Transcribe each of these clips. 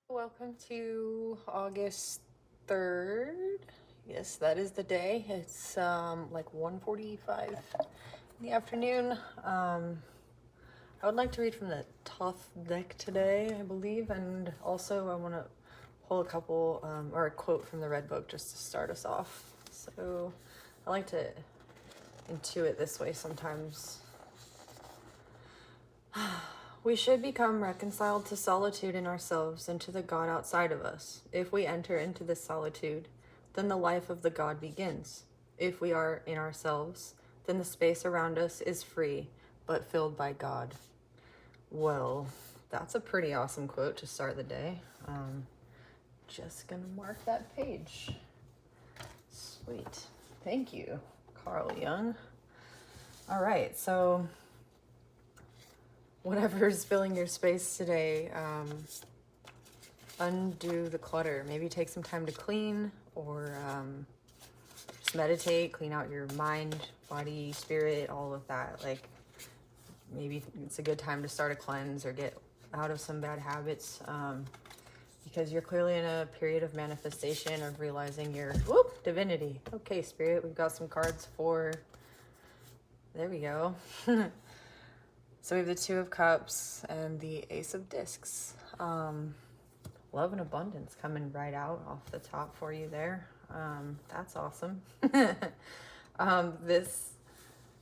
Welcome to August 3rd. Yes, that is the day. It's like 1:45 in the afternoon. I would like to read from the Toth deck today, I believe, and also I want to pull a couple or a quote from the Red Book just to start us off. So I like to intuit this way sometimes. We should become reconciled to solitude in ourselves and to the God outside of us. If we enter into this solitude, then the life of the God begins. If we are in ourselves, then the space around us is free, but filled by God. Well, that's a pretty awesome quote to start the day. Just gonna mark that page. Sweet. Thank you, Carl Jung. All right, so whatever's filling your space today, undo the clutter. Maybe take some time to clean, or just meditate, clean out your mind, body, spirit, all of that. Like, maybe it's a good time to start a cleanse or get out of some bad habits, because you're clearly in a period of manifestation, of realizing your divinity. Okay, Spirit, we've got some cards for, there we go. So we have the Two of Cups and the Ace of Discs. Love and abundance coming right out off the top for you there. That's awesome. This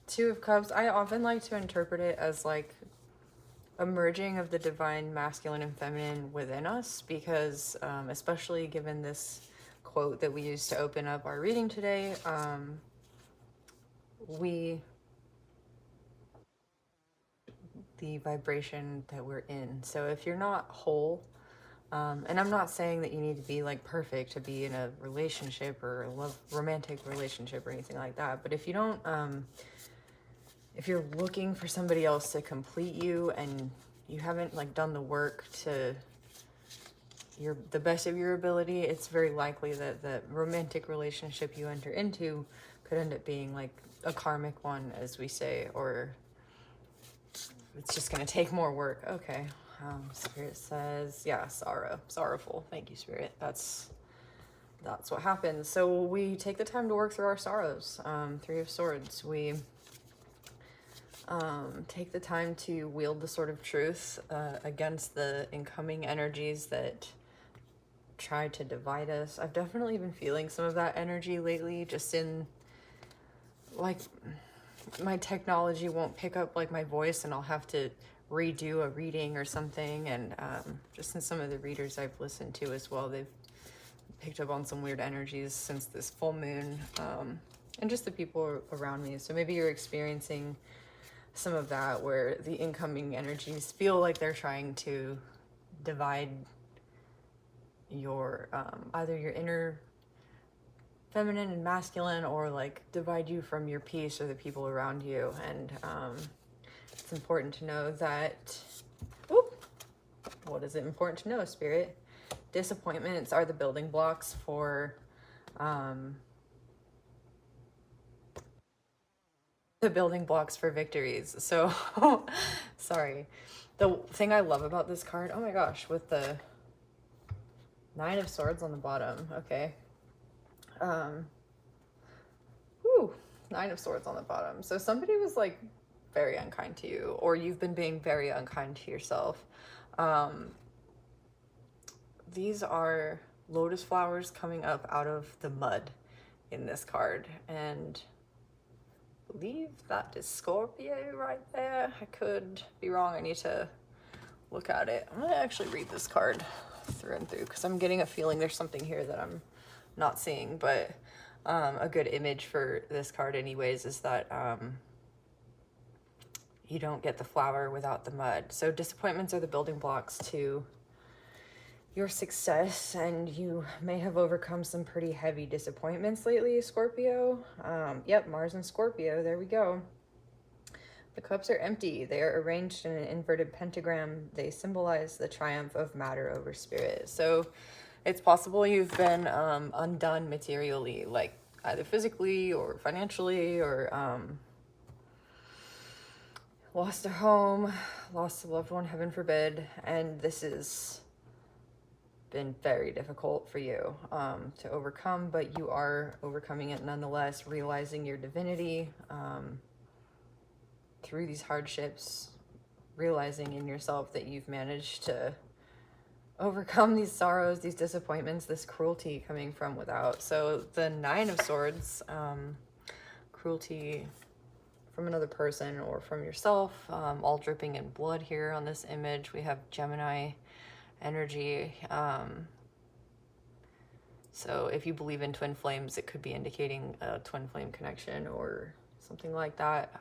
Two of Cups, I often like to interpret it as like a merging of the divine masculine and feminine within us, because especially given this quote that we used to open up our reading today, the vibration that we're in. So if you're not whole, and I'm not saying that you need to be like perfect to be in a relationship or a romantic relationship or anything like that, but if you don't, if you're looking for somebody else to complete you and you haven't like done the work to the best of your ability, it's very likely that the romantic relationship you enter into could end up being like a karmic one, as we say, or it's just going to take more work. Okay. Spirit says, yeah, sorrowful. Thank you, Spirit. That's what happens. So we take the time to work through our sorrows. Three of Swords. We take the time to wield the sword of truth against the incoming energies that try to divide us. I've definitely been feeling some of that energy lately, just in like my technology won't pick up like my voice and I'll have to redo a reading or something, and just in some of the readers I've listened to as well, they've picked up on some weird energies since this full moon, and just the people around me. So maybe you're experiencing some of that, where the incoming energies feel like they're trying to divide your either your inner feminine and masculine, or like divide you from your peace or the people around you. And it's important to know that, what is it important to know, Spirit? Disappointments are the building blocks for victories. So sorry. The thing I love about this card, oh my gosh, with the Nine of Swords on the bottom, okay. Nine of Swords on the bottom. So somebody was like very unkind to you, or you've been being very unkind to yourself. These are lotus flowers coming up out of the mud in this card, and I believe that is Scorpio right there. I could be wrong. I need to look at it. I'm gonna actually read this card through and through, because I'm getting a feeling there's something here that I'm not seeing. But a good image for this card anyways is that you don't get the flower without the mud. So disappointments are the building blocks to your success, and you may have overcome some pretty heavy disappointments lately, Scorpio. Yep, Mars and Scorpio, there we go. The cups are empty. They are arranged in an inverted pentagram. They symbolize the triumph of matter over spirit. So it's possible you've been undone materially, like either physically or financially, or lost a home, lost a loved one, heaven forbid. And this is been very difficult for you to overcome, but you are overcoming it nonetheless, realizing your divinity through these hardships, realizing in yourself that you've managed to overcome these sorrows, these disappointments, this cruelty coming from without. So the Nine of Swords, cruelty from another person or from yourself, all dripping in blood here on this image. We have Gemini energy. So if you believe in twin flames, it could be indicating a twin flame connection or something like that.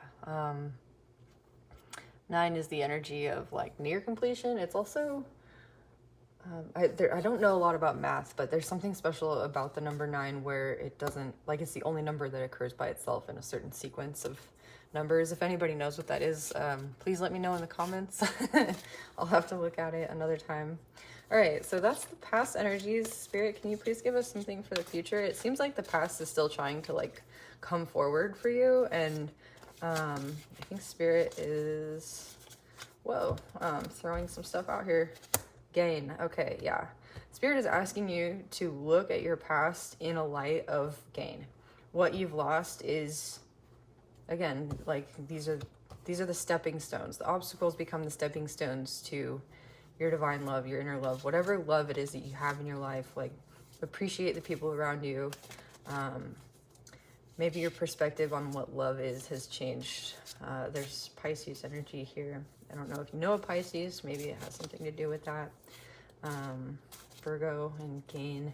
9 is the energy of like near completion. It's also, I don't know a lot about math, but there's something special about the number 9 where it doesn't, like it's the only number that occurs by itself in a certain sequence of numbers. If anybody knows what that is, please let me know in the comments. I'll have to look at it another time. All right, so that's the past energies. Spirit, can you please give us something for the future? It seems like the past is still trying to like come forward for you, and I think Spirit is, whoa, throwing some stuff out here. Gain, okay, yeah. Spirit is asking you to look at your past in a light of gain. What you've lost is, again, like these are the stepping stones. The obstacles become the stepping stones to your divine love, your inner love, whatever love it is that you have in your life. Like, appreciate the people around you. Maybe your perspective on what love is has changed. There's Pisces energy here. I don't know if you know a Pisces. Maybe it has something to do with that. Virgo and gain.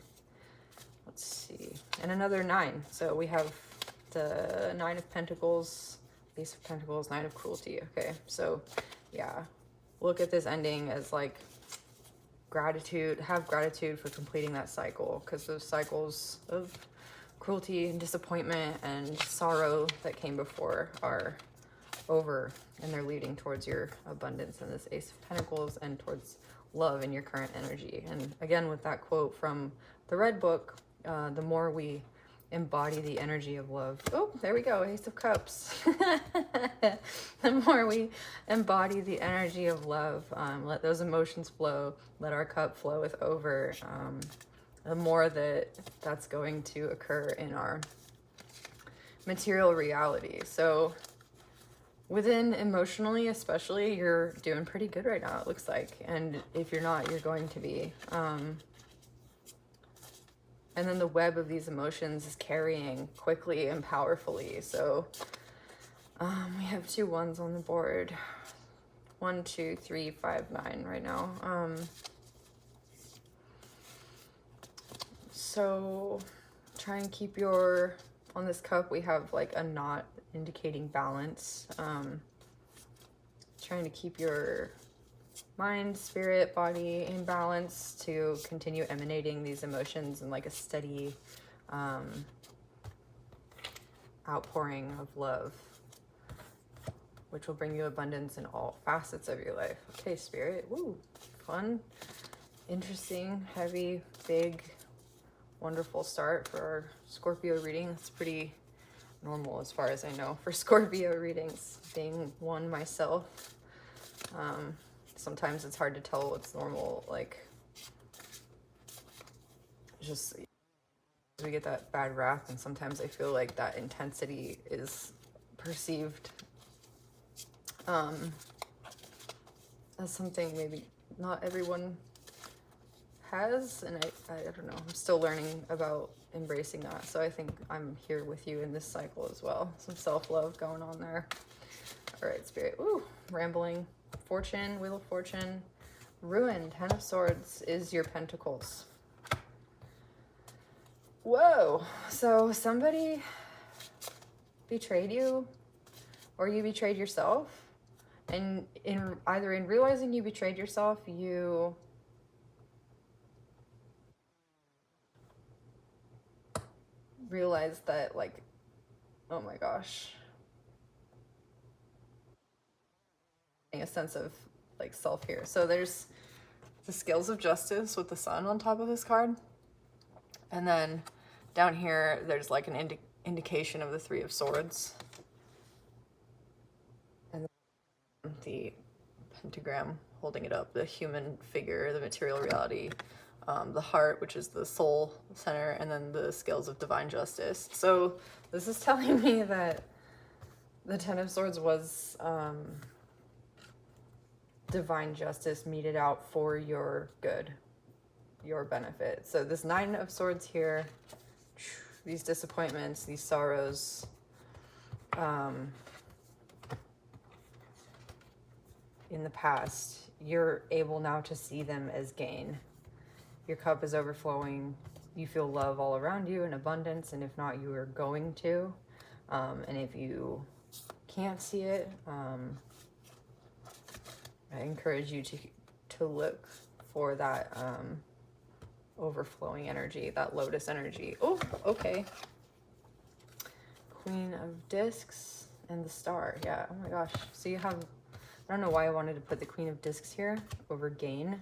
Let's see. And another 9. So we have the 9 of Pentacles, Ace of Pentacles, 9 of Cruelty. Okay, so yeah. Look at this ending as like gratitude. Have gratitude for completing that cycle, because those cycles of cruelty and disappointment and sorrow that came before are over, and they're leading towards your abundance in this Ace of Pentacles and towards love in your current energy. And again, with that quote from the Red Book, the more we embody the energy of love. Oh, there we go, Ace of Cups. The more we embody the energy of love, let those emotions flow, let our cup floweth over, the more that's going to occur in our material reality. So within emotionally, especially, you're doing pretty good right now, it looks like. And if you're not, you're going to be. And then the web of these emotions is carrying quickly and powerfully. So we have 2 1s on the board. 1, 2, 3, 5, 9 right now. So try and keep on this cup, we have like a knot indicating balance. Trying to keep your mind, spirit, body in balance to continue emanating these emotions in like a steady outpouring of love, which will bring you abundance in all facets of your life. Okay, Spirit. Woo, fun, interesting, heavy, big, wonderful start for our Scorpio reading. It's pretty normal as far as I know for Scorpio readings, being one myself. Sometimes it's hard to tell what's normal, like just we get that bad rap, and sometimes I feel like that intensity is perceived as something maybe not everyone has, and I don't know, I'm still learning about embracing that. So I think I'm here with you in this cycle as well. Some self-love going on there. All right, Spirit. Ooh, rambling. Fortune, Wheel of Fortune, Ruin, 10 of Swords is your Pentacles. Whoa, so somebody betrayed you, or you betrayed yourself, and either in realizing you betrayed yourself, you realized that, like, oh my gosh, a sense of like self here. So there's the Scales of Justice with the Sun on top of this card, and then down here there's like an indication of the 3 of Swords, and the pentagram holding it up, the human figure, the material reality the heart, which is the soul center, and then the scales of divine justice. So this is telling me that the Ten of Swords was divine justice meted out for your good, your benefit. So this Nine of Swords here, these disappointments, these sorrows, in the past, you're able now to see them as gain. Your cup is overflowing. You feel love all around you in abundance, and if not, you are going to. And if you can't see it, I encourage you to look for that overflowing energy, that lotus energy. Oh, okay. Queen of Discs and the Star. Yeah, oh my gosh. So you have, I don't know why I wanted to put the Queen of Discs here over gain.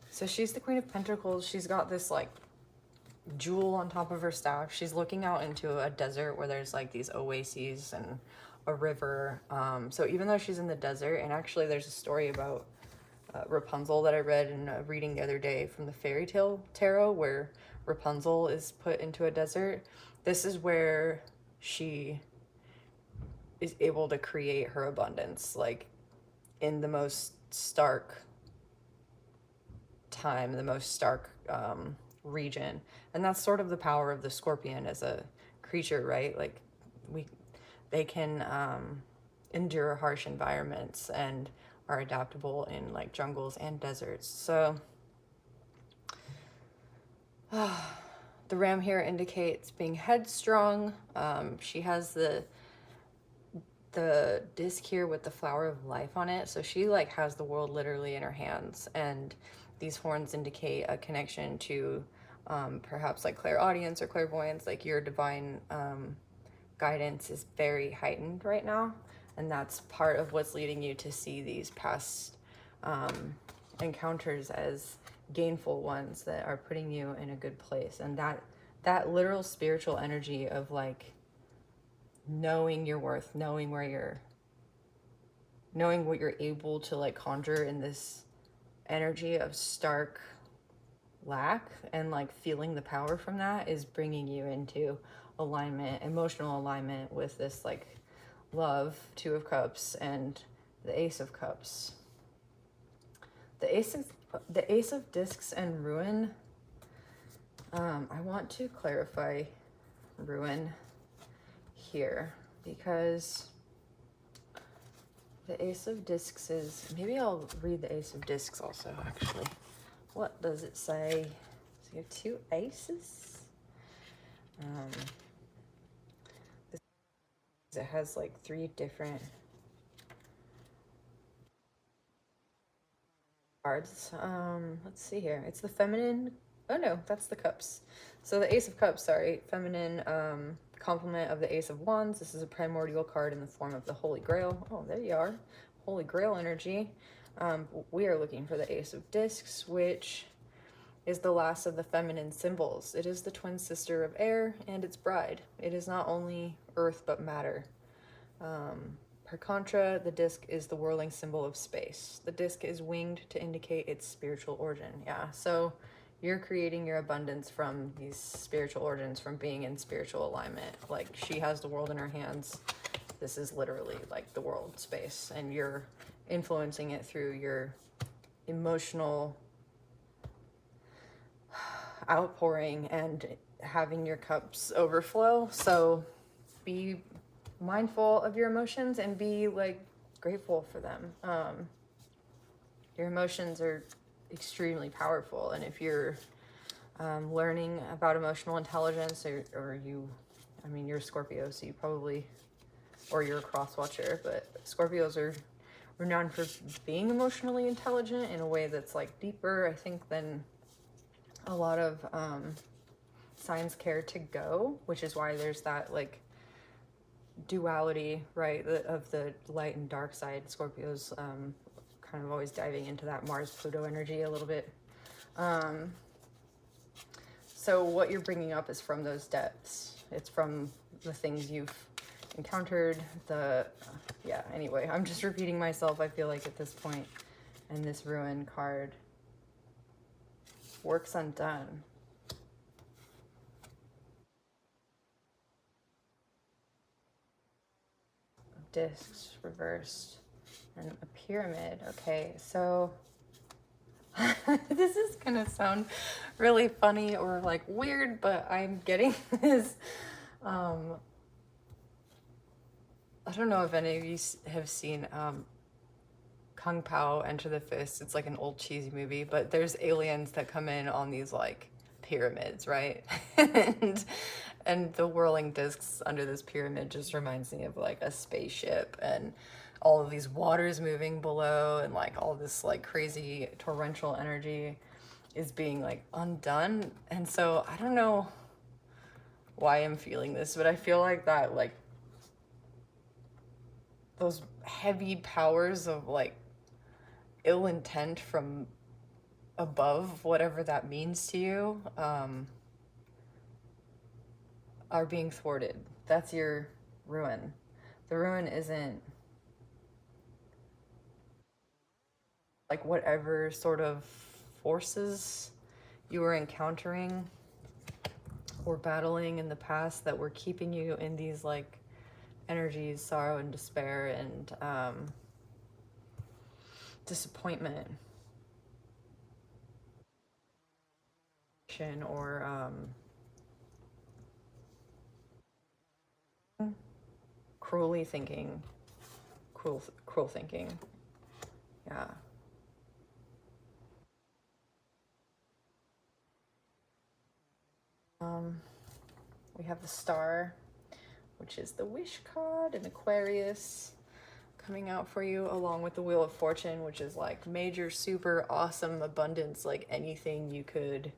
So she's the Queen of Pentacles. She's got this like jewel on top of her staff. She's looking out into a desert where there's like these oases and a river. So even though she's in the desert, and actually there's a story about Rapunzel that I read in a reading the other day from the Fairy Tale Tarot, where Rapunzel is put into a desert. This is where she is able to create her abundance, like in the most stark time, the most stark region. And that's sort of the power of the Scorpion as a creature, right? Like they can endure harsh environments and are adaptable in like jungles and deserts. So the ram here indicates being headstrong. She has the disc here with the flower of life on it. So she like has the world literally in her hands, and these horns indicate a connection to perhaps like clairaudience or clairvoyance, like your divine guidance is very heightened right now. And that's part of what's leading you to see these past encounters as gainful ones that are putting you in a good place. And that literal spiritual energy of like knowing your worth, knowing what you're able to like conjure in this energy of stark lack, and like feeling the power from that is bringing you into alignment, emotional alignment with this like love, Two of Cups, and the Ace of Cups. The Ace of Discs and Ruin. I want to clarify Ruin here, because the Ace of Discs is, maybe I'll read the Ace of Discs also, actually. What does it say? So you have two aces? It has like three different cards. Let's see here. It's the feminine. Oh no, that's the cups. So the Ace of Cups, sorry, feminine complement of the Ace of Wands. This is a primordial card in the form of the Holy Grail. Oh, there you are. Holy Grail energy. We are looking for the Ace of Discs, which is the last of the feminine symbols. It is the twin sister of air and its bride. It is not only earth but matter. Per contra, the disc is the whirling symbol of space. The disc is winged to indicate its spiritual origin. Yeah, so you're creating your abundance from these spiritual origins, from being in spiritual alignment. Like, she has the world in her hands. This is literally like the world space, and you're influencing it through your emotional outpouring and having your cups overflow. So be mindful of your emotions and be like grateful for them. Your emotions are extremely powerful, and if you're learning about emotional intelligence, or you're a Scorpio, so you probably, or you're a cross watcher, but Scorpios are renowned for being emotionally intelligent in a way that's like deeper, I think, than a lot of signs care to go, which is why there's that like duality, right, of the light and dark side. Scorpios kind of always diving into that Mars-Pluto energy a little bit. So what you're bringing up is from those depths. It's from the things you've encountered. Anyway, I'm just repeating myself, I feel like, at this point. And this ruin card, works undone. Discs reversed. And a pyramid. Okay, so this is gonna sound really funny or like weird, but I'm getting this. I don't know if any of you have seen Kung Pao Enter the Fist. It's like an old cheesy movie, but there's aliens that come in on these like pyramids, right? and the whirling discs under this pyramid just reminds me of like a spaceship, and all of these waters moving below, and like all this like crazy torrential energy is being like undone. And so I don't know why I'm feeling this, but I feel like that, like those heavy powers of like ill intent from above, whatever that means to you, are being thwarted. That's your ruin. The ruin isn't like whatever sort of forces you were encountering or battling in the past that were keeping you in these like energies, sorrow and despair and disappointment, or cruelly thinking, cruel thinking. Yeah. We have the Star, which is the Wish card, and Aquarius coming out for you, along with the Wheel of Fortune, which is like major, super awesome abundance, like anything you could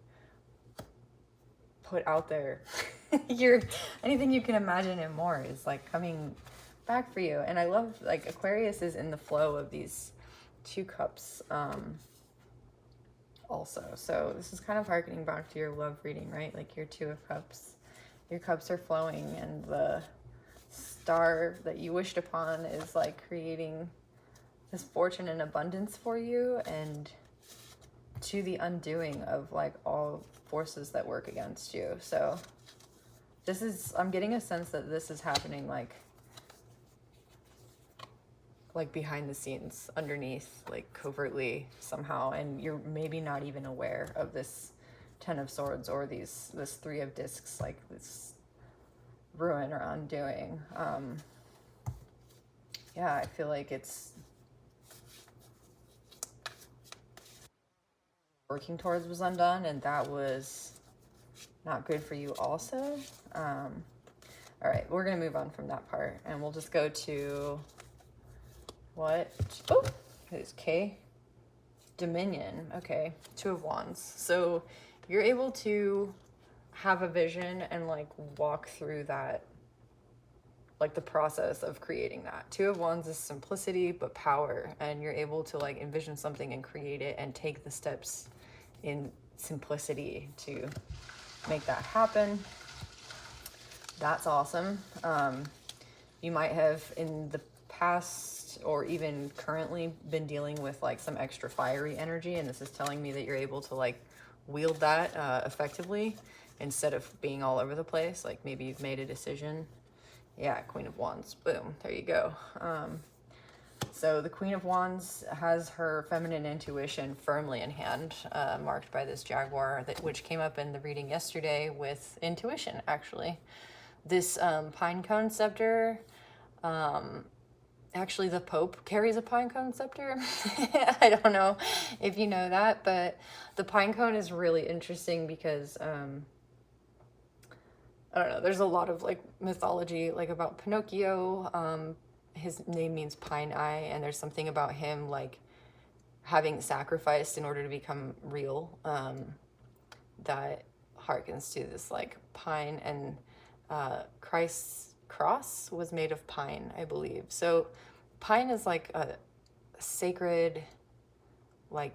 put out there. Anything you can imagine and more is like coming back for you. And I love, like, Aquarius is in the flow of these 2 cups also. So this is kind of harkening back to your love reading, right? Like your 2 of Cups. Your cups are flowing, and the star that you wished upon is like creating this fortune and abundance for you, and to the undoing of like all forces that work against you. So this is, I'm getting a sense that this is happening like behind the scenes, underneath, like covertly somehow, and you're maybe not even aware of this 10 of Swords or this 3 of Discs, like this ruin or undoing. Yeah, I feel like it's working towards was undone, and that was not good for you also. All right, we're gonna move on from that part, and we'll just go to what? Oh, it's K. Dominion. Okay, 2 of Wands. So you're able to have a vision and like walk through that, like the process of creating that. 2 of Wands is simplicity but power, and you're able to like envision something and create it and take the steps in simplicity to make that happen. That's awesome. You might have in the past or even currently been dealing with like some extra fiery energy, and this is telling me that you're able to like wield that effectively instead of being all over the place. Like maybe you've made a decision. Yeah, Queen of Wands. Boom. There you go. So the Queen of Wands has her feminine intuition firmly in hand, marked by this jaguar, which came up in the reading yesterday with intuition, actually. This pine cone scepter, actually the Pope carries a pine cone scepter. I don't know if you know that, but the pine cone is really interesting because I don't know, there's a lot of like mythology like about Pinocchio. His name means pine eye, and there's something about him like having sacrificed in order to become real, that harkens to this like pine, and Christ's cross was made of pine, I believe. So pine is like a sacred, like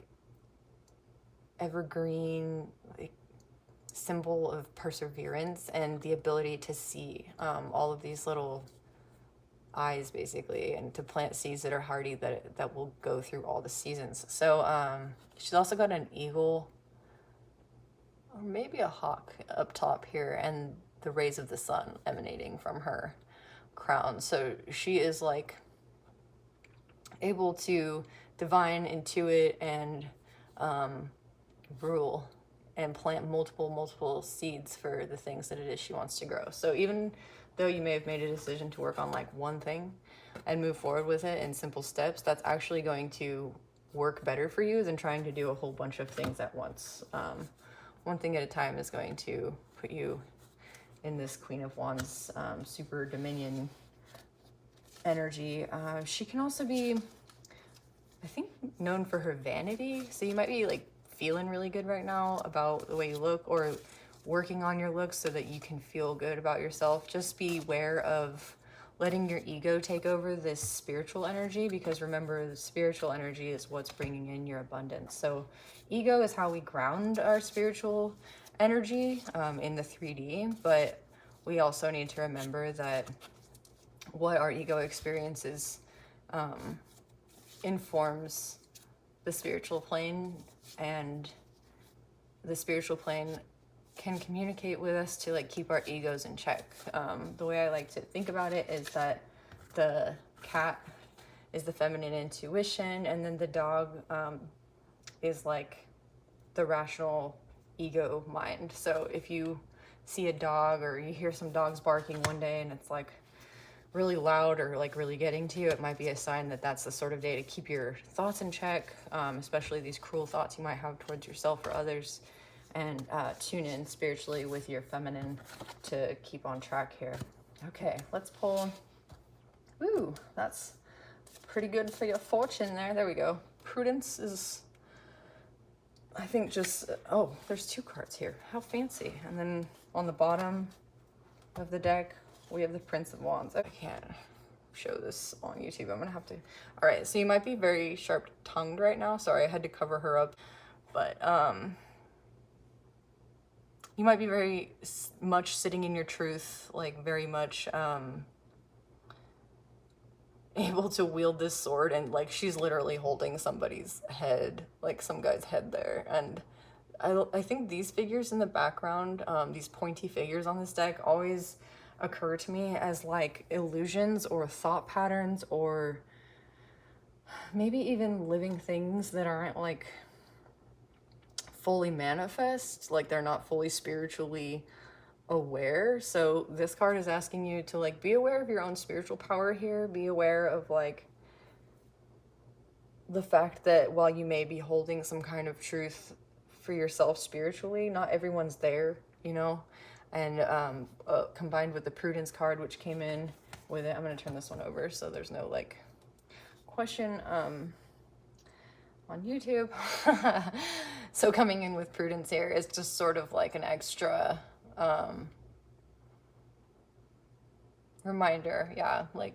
evergreen, like symbol of perseverance and the ability to see all of these little eyes basically, and to plant seeds that are hardy, that will go through all the seasons. So she's also got an eagle or maybe a hawk up top here, and the rays of the sun emanating from her crown. So she is like able to divine, intuit, and rule and plant multiple seeds for the things that it is she wants to grow. So even though you may have made a decision to work on like one thing and move forward with it in simple steps, that's actually going to work better for you than trying to do a whole bunch of things at once. One thing at a time is going to put you in this Queen of Wands super dominion energy. She can also be, I think, known for her vanity. So you might be like feeling really good right now about the way you look, or working on your looks so that you can feel good about yourself. Just be aware of letting your ego take over this spiritual energy, because remember, the spiritual energy is what's bringing in your abundance. So ego is how we ground our spiritual energy in the 3D, but we also need to remember that what our ego experiences informs the spiritual plane, and the spiritual plane can communicate with us to like keep our egos in check. The way I like to think about it is that the cat is the feminine intuition, and then the dog is like the rational ego mind. So if you see a dog, or you hear some dogs barking one day and it's like really loud or like really getting to you, it might be a sign that that's the sort of day to keep your thoughts in check, especially these cruel thoughts you might have towards yourself or others, and tune in spiritually with your feminine to keep on track here. Okay, let's pull. Ooh, that's pretty good for your fortune there. There we go. Prudence is, I think, just, oh, there's 2 cards here. How fancy. And then on the bottom of the deck, we have the Prince of Wands. I can't show this on YouTube. I'm gonna have to. All right, so you might be very sharp-tongued right now. Sorry, I had to cover her up. But you might be very much sitting in your truth, like very much able to wield this sword, and like she's literally holding somebody's head, like some guy's head there. And I think these figures in the background, these pointy figures on this deck, always occur to me as like illusions or thought patterns, or maybe even living things that aren't like fully manifest, like they're not fully spiritually aware. So this card is asking you to like be aware of your own spiritual power here. Be aware of like the fact that while you may be holding some kind of truth for yourself spiritually, not everyone's there, you know. And combined with the Prudence card, which came in with it, I'm going to turn this one over so there's no like question on YouTube. So coming in with Prudence here is just sort of like an extra reminder. Yeah, like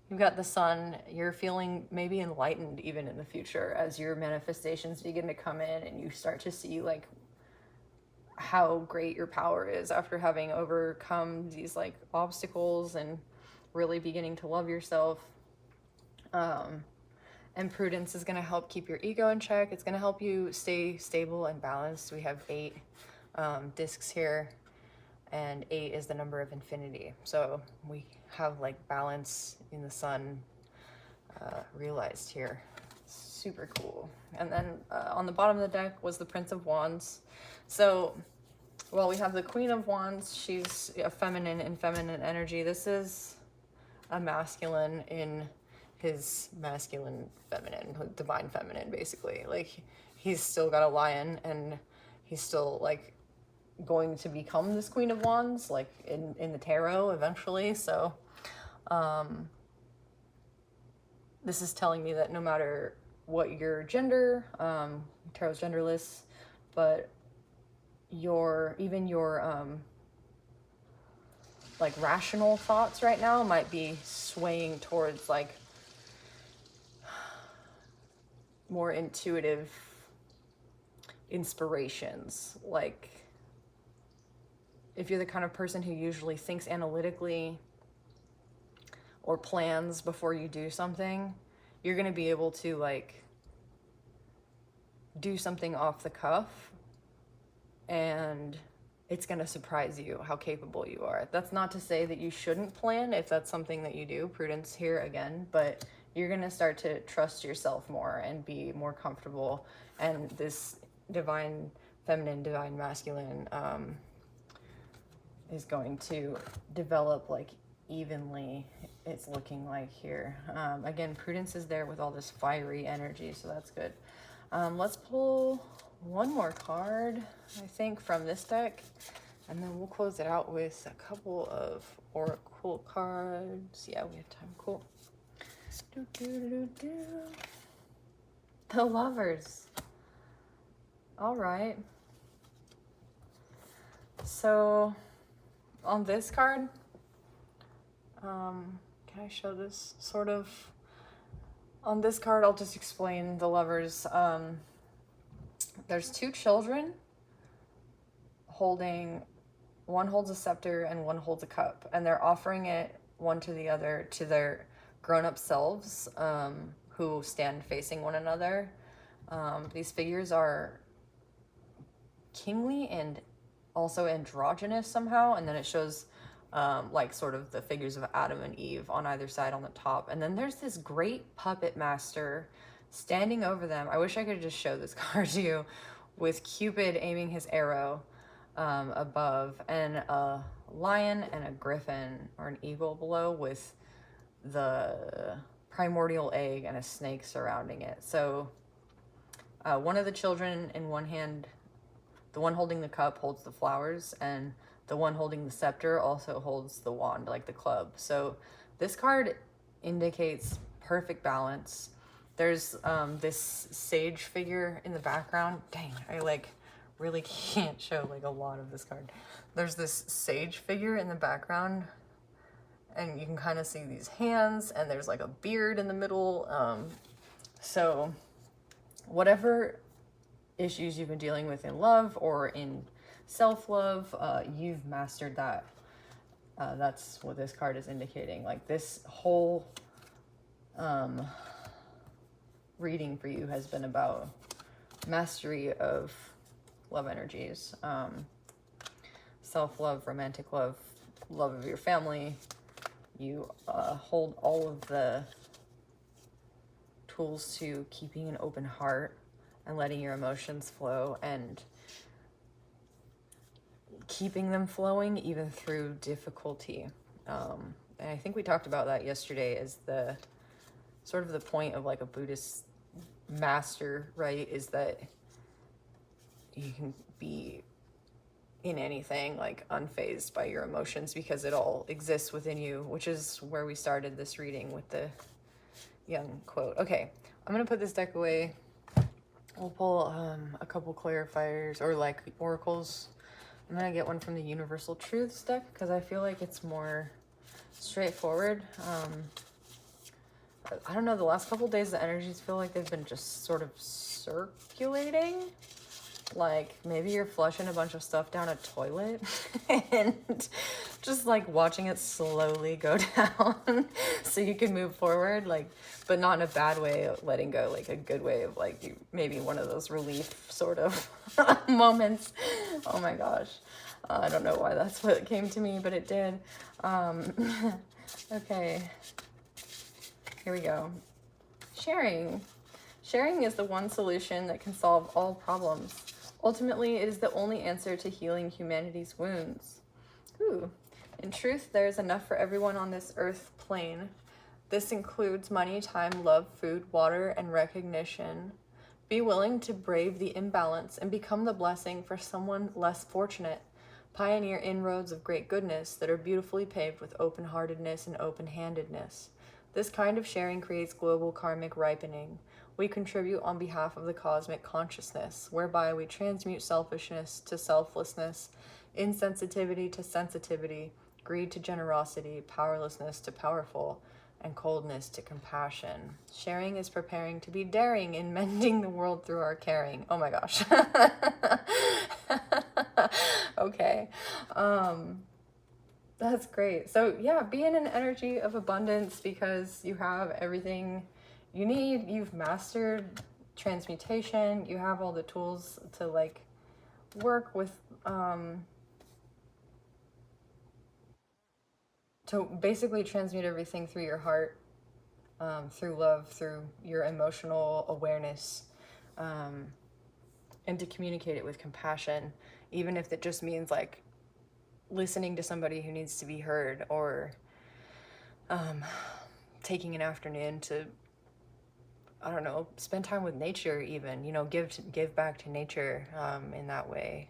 you've got the sun, you're feeling maybe enlightened even in the future as your manifestations begin to come in, and you start to see like how great your power is after having overcome these like obstacles and really beginning to love yourself. And Prudence is going to help keep your ego in check. It's going to help you stay stable and balanced. We have 8 discs here, and 8 is the number of infinity. So we have like balance in the sun realized here. Super cool. And then on the bottom of the deck was the Prince of Wands. So while we have the Queen of Wands, she's a feminine in feminine energy. This is a masculine in his masculine feminine, divine feminine, basically. Like he's still got a lion, and he's still like going to become this Queen of Wands, like in the tarot eventually. So this is telling me that no matter what your gender, tarot's genderless, but your like rational thoughts right now might be swaying towards like more intuitive inspirations. Like if you're the kind of person who usually thinks analytically, or plans before you do something, you're going to be able to like do something off the cuff, and it's going to surprise you how capable you are. That's not to say that you shouldn't plan if that's something that you do. Prudence here again, but you're going to start to trust yourself more and be more comfortable. And this divine feminine, divine masculine is going to develop like evenly, it's looking like here. Again, Prudence is there with all this fiery energy, so that's good. Let's pull one more card, I think, from this deck, and then we'll close it out with a couple of oracle cards. Yeah, we have time. Cool. The Lovers. All right. So on this card, can I show this sort of? On this card, I'll just explain the Lovers. There's two children holding, one holds a scepter and one holds a cup, and they're offering it one to the other to their grown-up selves, who stand facing one another. These figures are kingly and also androgynous somehow, and then it shows like sort of the figures of Adam and Eve on either side on the top, and then there's this great puppet master standing over them. I wish I could just show this card to you, with Cupid aiming his arrow above, and a lion and a griffin or an eagle below, with the primordial egg and a snake surrounding it. So one of the children in one hand, the one holding the cup, holds the flowers, and the one holding the scepter also holds the wand, like the club. So this card indicates perfect balance. There's this sage figure in the background. Dang, I like really can't show like a lot of this card. There's this sage figure in the background, and you can kind of see these hands, and there's like a beard in the middle. So whatever issues you've been dealing with in love or in self-love, you've mastered that. That's what this card is indicating. Like this whole reading for you has been about mastery of love energies, self-love, romantic love, love of your family. You hold all of the tools to keeping an open heart and letting your emotions flow, and keeping them flowing even through difficulty. And I think we talked about that yesterday, as the sort of the point of like a Buddhist master, right, is that you can be in anything like unfazed by your emotions, because it all exists within you, which is where we started this reading with the Jung quote. Okay, I'm gonna put this deck away. We'll pull a couple clarifiers or like oracles. I'm gonna get one from the Universal Truths deck because I feel like it's more straightforward. I don't know, the last couple days the energies feel like they've been just sort of circulating. Like maybe you're flushing a bunch of stuff down a toilet and just like watching it slowly go down so you can move forward, like, but not in a bad way of letting go, like a good way of like maybe one of those relief sort of moments. Oh my gosh. I don't know why that's what came to me, but it did. Okay. Here we go. Sharing. Sharing is the one solution that can solve all problems. Ultimately, it is the only answer to healing humanity's wounds. Ooh. In truth, there is enough for everyone on this earth plane. This includes money, time, love, food, water, and recognition. Be willing to brave the imbalance and become the blessing for someone less fortunate. Pioneer inroads of great goodness that are beautifully paved with open-heartedness and open-handedness. This kind of sharing creates global karmic ripening. We contribute on behalf of the cosmic consciousness, whereby we transmute selfishness to selflessness, insensitivity to sensitivity, greed to generosity, powerlessness to powerful, and coldness to compassion. Sharing is preparing to be daring in mending the world through our caring. Oh my gosh. Okay. That's great. So yeah, be in an energy of abundance because you have everything you need. You've mastered transmutation. You have all the tools to like work with, to basically transmute everything through your heart, through love, through your emotional awareness, and to communicate it with compassion, even if it just means like listening to somebody who needs to be heard, or taking an afternoon to, I don't know, spend time with nature even, you know, give back to nature, in that way.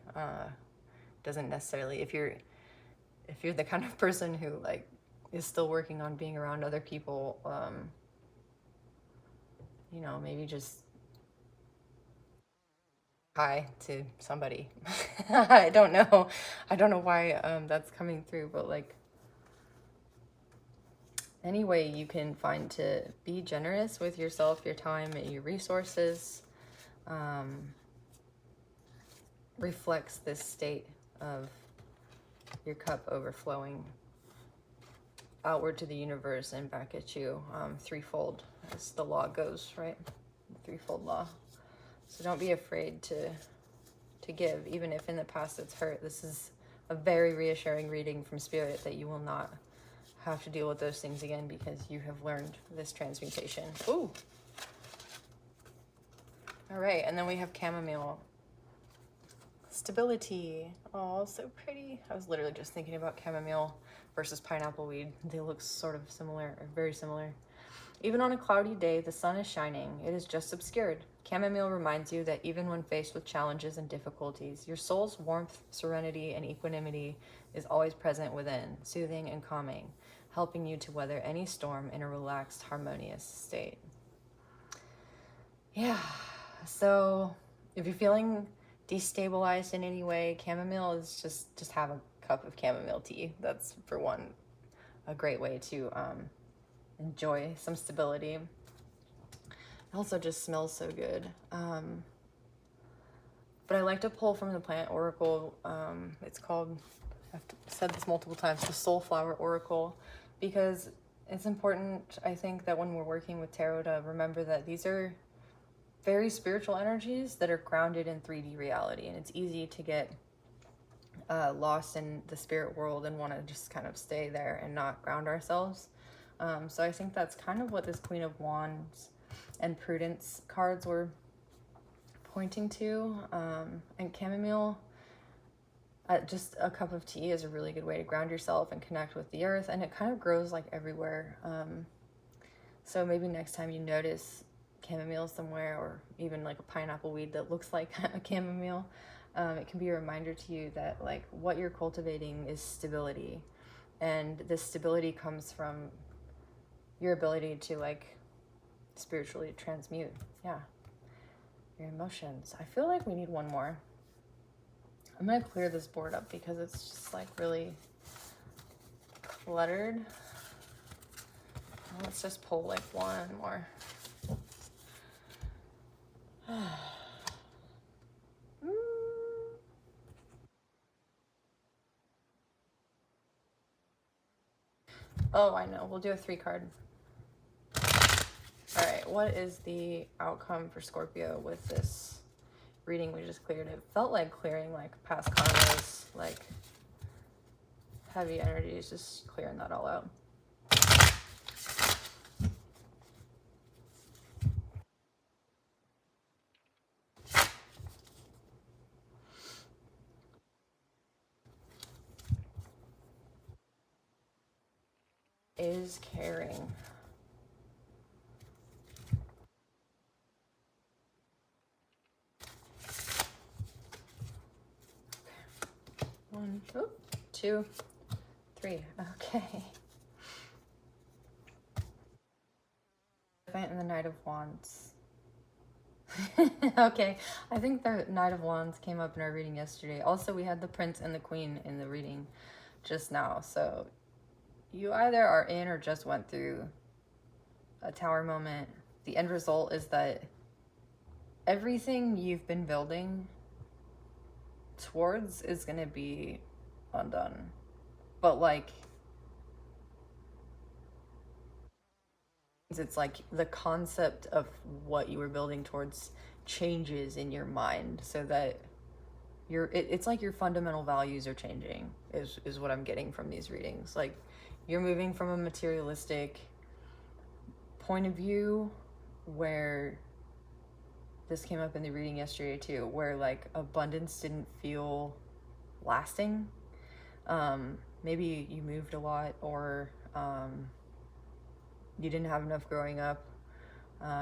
Doesn't necessarily, if you're the kind of person who like is still working on being around other people, you know, maybe just hi to somebody. I don't know. I don't know why that's coming through, but like any way you can find to be generous with yourself, your time, and your resources, reflects this state of your cup overflowing outward to the universe and back at you, threefold, as the law goes, right? The threefold law. So don't be afraid to give, even if in the past it's hurt. This is a very reassuring reading from Spirit that you will not have to deal with those things again because you have learned this transmutation. Ooh. All right, and then we have chamomile. Stability. Oh, so pretty. I was literally just thinking about chamomile versus pineapple weed. They look sort of similar, or very similar. Even on a cloudy day, the sun is shining. It is just obscured. Chamomile reminds you that even when faced with challenges and difficulties, your soul's warmth, serenity, and equanimity is always present within, soothing and calming, helping you to weather any storm in a relaxed, harmonious state. Yeah, so if you're feeling destabilized in any way, chamomile is just have a cup of chamomile tea. That's, for one, a great way to enjoy some stability. It also just smells so good. But I like to pull from the plant oracle. It's called, I've said this multiple times, the Soulflower Oracle, because it's important, I think, that when we're working with tarot to remember that these are very spiritual energies that are grounded in 3D reality, and it's easy to get lost in the spirit world and want to just kind of stay there and not ground ourselves. So I think that's kind of what this Queen of Wands and Prudence cards were pointing to. And chamomile, just a cup of tea is a really good way to ground yourself and connect with the earth, and it kind of grows like everywhere. So maybe next time you notice chamomile somewhere, or even like a pineapple weed that looks like a chamomile, it can be a reminder to you that like what you're cultivating is stability, and this stability comes from your ability to like spiritually transmute, yeah, your emotions. I feel like we need one more. I'm gonna clear this board up because it's just like really cluttered. Let's just pull like one more. Oh, I know. We'll do a 3-card. All right. What is the outcome for Scorpio with this reading we just cleared? It felt like clearing like past karmas, like heavy energies, just clearing that all out. Is caring. One, two, three. Okay. And the Knight of Wands. Okay, I think the Knight of Wands came up in our reading yesterday. Also, we had the Prince and the Queen in the reading just now. So you either are in or just went through a tower moment. The end result is that everything you've been building towards is going to be undone. but like it's like the concept of what you were building towards changes in your mind, so that it's like your fundamental values are changing, is what I'm getting from these readings. Like you're moving from a materialistic point of view, where this came up in the reading yesterday too, where like abundance didn't feel lasting. Maybe you moved a lot, or you didn't have enough growing up.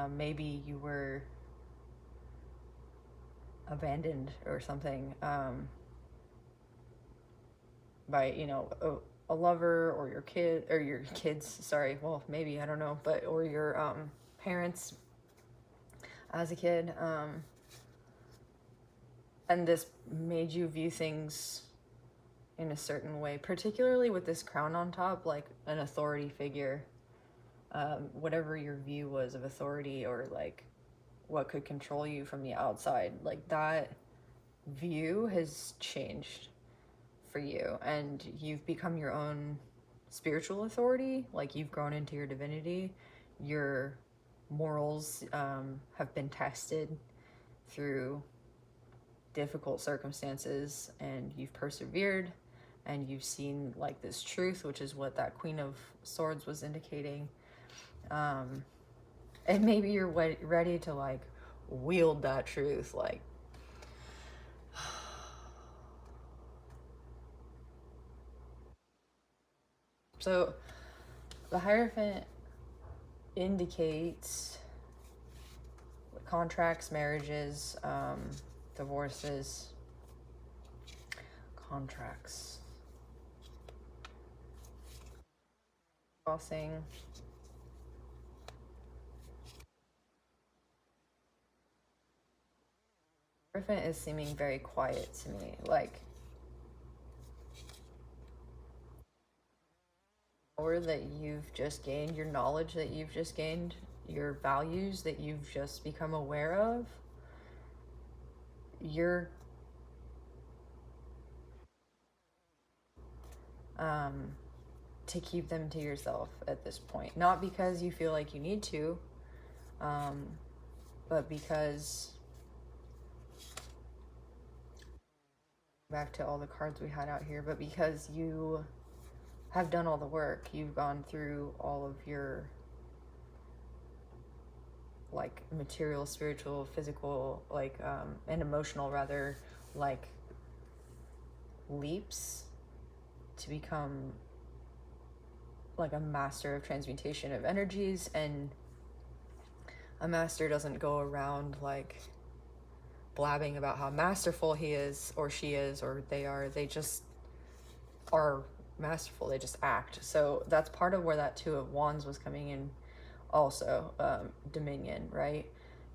Maybe you were abandoned or something, by, you know, a lover, or your kid, or your kids, sorry, well, maybe, I don't know, but, or your parents as a kid. And this made you view things in a certain way, particularly with this crown on top, like an authority figure. Whatever your view was of authority, or like what could control you from the outside, like that view has changed for you, and you've become your own spiritual authority. Like you've grown into your divinity. Your morals have been tested through difficult circumstances, and you've persevered, and you've seen like this truth, which is what that Queen of Swords was indicating. And maybe you're ready to like wield that truth, like so the Hierophant indicates contracts, marriages, divorces, contracts, crossing. Hierophant is seeming very quiet to me, like power that you've just gained, your knowledge that you've just gained, your values that you've just become aware of, you're to keep them to yourself at this point. Not because you feel like you need to, but because, back to all the cards we had out here, but because you have done all the work. You've gone through all of your like material, spiritual, physical, like and emotional rather, like leaps to become like a master of transmutation of energies. And a master doesn't go around like blabbing about how masterful he is or she is or they are. They just are masterful. They just act. So that's part of where that Two of Wands was coming in also. Dominion, right?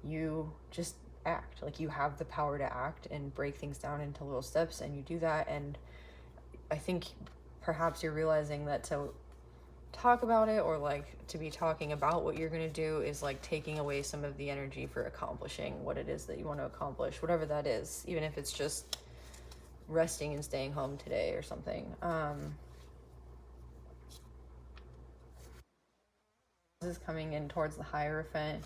You just act. Like you have the power to act and break things down into little steps, and you do that. And I think perhaps you're realizing that to talk about it, or like to be talking about what you're going to do, is like taking away some of the energy for accomplishing what it is that you want to accomplish, whatever that is, even if it's just resting and staying home today or something. This is coming in towards the Hierophant,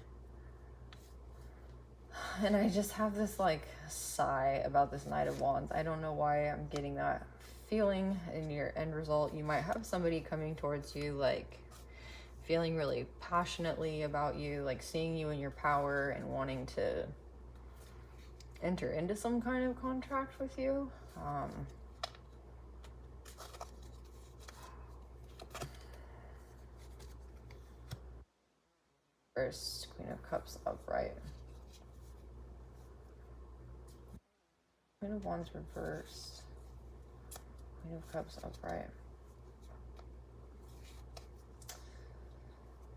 and I just have this like sigh about this Knight of Wands. I don't know why I'm getting that feeling in your end result. You might have somebody coming towards you like feeling really passionately about you, like seeing you in your power and wanting to enter into some kind of contract with you. First, Queen of Cups upright. Queen of Wands reversed. Queen of Cups upright.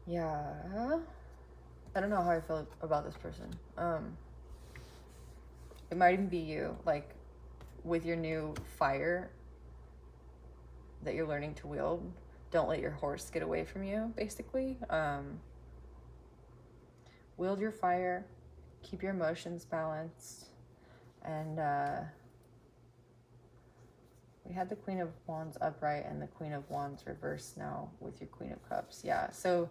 Yeah. I don't know how I feel about this person. It might even be you, like with your new fire that you're learning to wield. Don't let your horse get away from you, basically. Wield your fire, keep your emotions balanced, and We had the Queen of Wands upright and the Queen of Wands reversed now with your Queen of Cups. Yeah, so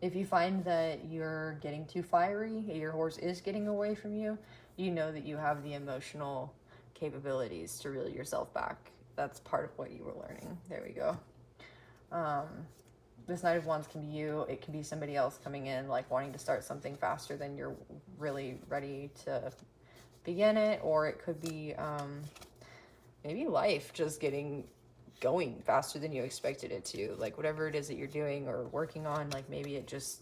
if you find that you're getting too fiery, your horse is getting away from you, you know that you have the emotional capabilities to reel yourself back. That's part of what you were learning. There we go. This Knight of Wands can be you. It can be somebody else coming in, like wanting to start something faster than you're really ready to begin it. Or it could be maybe life just getting going faster than you expected it to. Like whatever it is that you're doing or working on, like maybe it just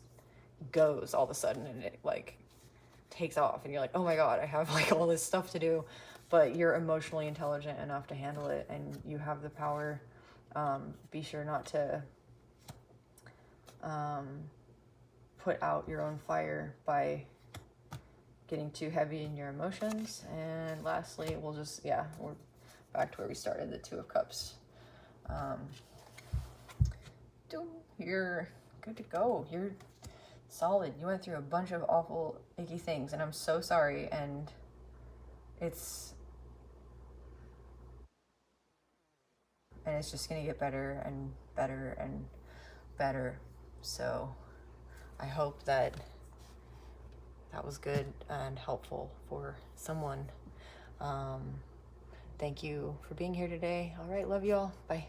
goes all of a sudden and it like takes off and you're like, oh my God, I have like all this stuff to do, but you're emotionally intelligent enough to handle it and you have the power. Be sure not to put out your own fire by getting too heavy in your emotions. And lastly, we'll just, yeah, we're back to where we started, the Two of Cups. You're good to go. You're solid. You went through a bunch of awful, icky things, and I'm so sorry. And it's just gonna get better and better and better. So I hope that was good and helpful for someone. Thank you for being here today. All right, love you all. Bye.